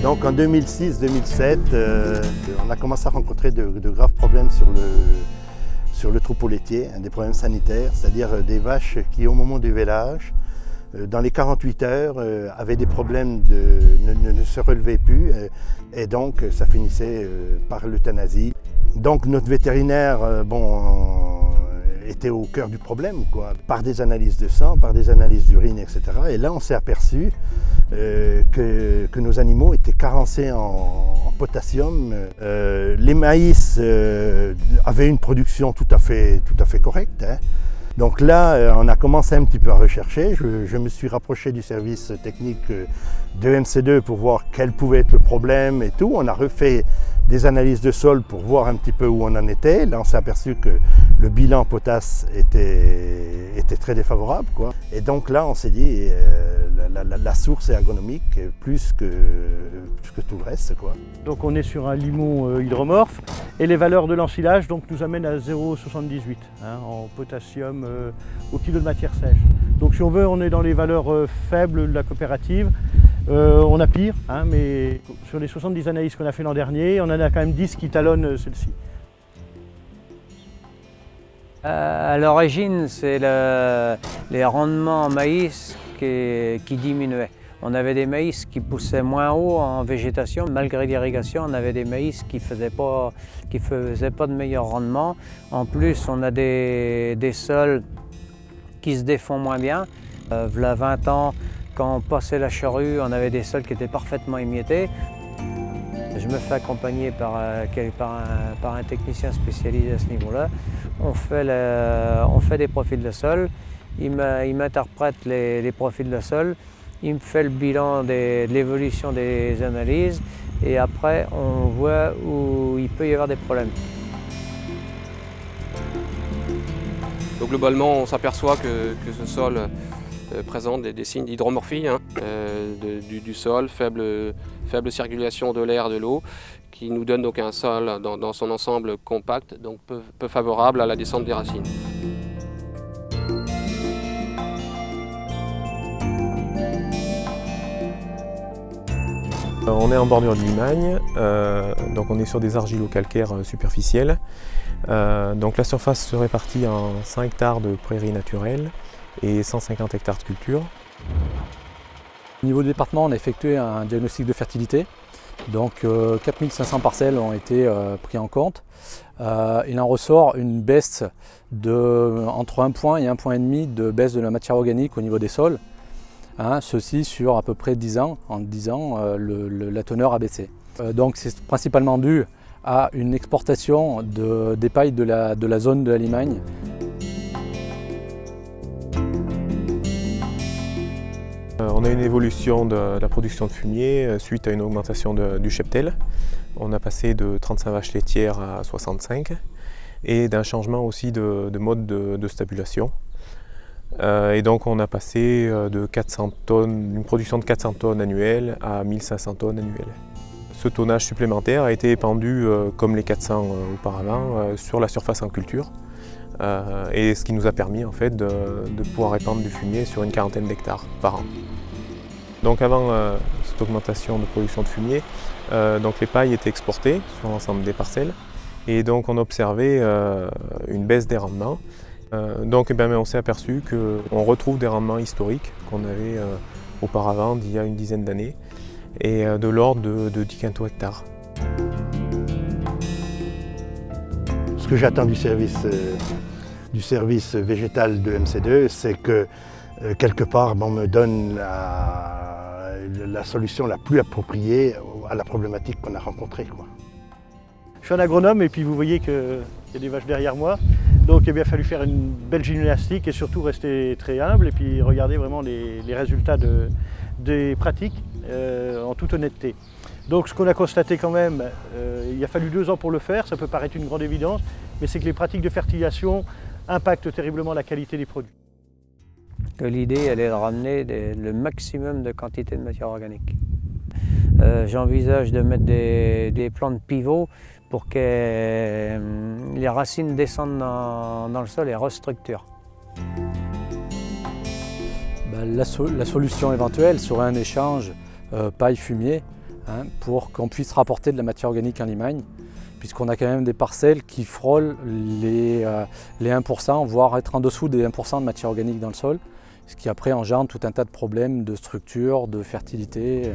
Donc en 2006-2007, on a commencé à rencontrer de graves problèmes sur le troupeau laitier, des problèmes sanitaires, c'est-à-dire des vaches qui au moment du vélage, dans les 48 heures, avaient des problèmes ne se relevaient plus et donc ça finissait par l'euthanasie. Donc notre vétérinaire était au cœur du problème, quoi, par des analyses de sang, par des analyses d'urine, etc. Et là on s'est aperçu que nos animaux étaient carencés en potassium. Les maïs avaient une production tout à fait correcte, hein. Donc là, on a commencé un petit peu à rechercher. Je me suis rapproché du service technique de MC2 pour voir quel pouvait être le problème et tout. On a refait des analyses de sol pour voir un petit peu où on en était. Là, on s'est aperçu que le bilan potasse était très défavorable, quoi. Et donc là, on s'est dit, la source est agronomique plus que tout le reste, quoi. Donc on est sur un limon hydromorphe et les valeurs de l'ensilage nous amènent à 0,78 en potassium au kilo de matière sèche. Donc si on veut, on est dans les valeurs faibles de la coopérative. On a pire, mais sur les 70 analyses qu'on a fait l'an dernier, on en a quand même 10 qui talonnent celle-ci. À l'origine, c'est les rendements en maïs qui diminuaient. On avait des maïs qui poussaient moins haut en végétation. Malgré l'irrigation, on avait des maïs qui ne faisaient pas de meilleur rendement. En plus, on a des sols qui se défont moins bien. V'là 20 ans, quand on passait la charrue, on avait des sols qui étaient parfaitement émiettés. Je me fais accompagner par un technicien spécialisé à ce niveau-là. On fait des profils de sol. Il m'interprète les profils de sol. Il me fait le bilan de l'évolution des analyses et après on voit où il peut y avoir des problèmes. Donc globalement, on s'aperçoit que ce sol présente des signes d'hydromorphie du sol, faible circulation de l'air, de l'eau, qui nous donne donc un sol dans son ensemble compact, donc peu favorable à la descente des racines. On est en bordure de Limagne, donc on est sur des argilo-calcaires superficiels. Donc la surface se répartit en 100 hectares de prairies naturelles et 150 hectares de culture. Au niveau du département, on a effectué un diagnostic de fertilité. Donc 4500 parcelles ont été pris en compte. Il en ressort une baisse entre 1 point et 1,5 point de baisse de la matière organique au niveau des sols. Ceci sur à peu près 10 ans. En 10 ans, la teneur a baissé. Donc c'est principalement dû à une exportation des pailles de la zone de la Limagne. On a une évolution de la production de fumier suite à une augmentation du cheptel. On a passé de 35 vaches laitières à 65 et d'un changement aussi de mode de stabulation. Et donc on a passé de 400 tonnes, une production de 400 tonnes annuelles à 1500 tonnes annuelles. Ce tonnage supplémentaire a été épandu comme les 400 auparavant sur la surface en culture. Et ce qui nous a permis en fait de pouvoir répandre du fumier sur une quarantaine d'hectares par an. Donc avant cette augmentation de production de fumier, donc les pailles étaient exportées sur l'ensemble des parcelles et donc on observait une baisse des rendements. Donc on s'est aperçu qu'on retrouve des rendements historiques qu'on avait auparavant d'il y a une dizaine d'années et de l'ordre de 10 quintaux hectares. Ce que j'attends du service végétal de MC2, c'est que quelque part on me donne la solution la plus appropriée à la problématique qu'on a rencontrée, quoi. Je suis un agronome et puis vous voyez qu'il y a des vaches derrière moi. Donc il a fallu faire une belle gymnastique et surtout rester très humble et puis regarder vraiment les résultats des pratiques en toute honnêteté. Donc ce qu'on a constaté quand même, il a fallu 2 ans pour le faire, ça peut paraître une grande évidence, mais c'est que les pratiques de fertilisation impactent terriblement la qualité des produits. L'idée, elle est de ramener le maximum de quantité de matière organique. J'envisage de mettre des plantes pivots pour que les racines descendent dans le sol et restructurent. La solution éventuelle serait un échange paille-fumier hein, pour qu'on puisse rapporter de la matière organique en Limagne, puisqu'on a quand même des parcelles qui frôlent les 1%, voire être en dessous des 1% de matière organique dans le sol, ce qui après engendre tout un tas de problèmes de structure, de fertilité.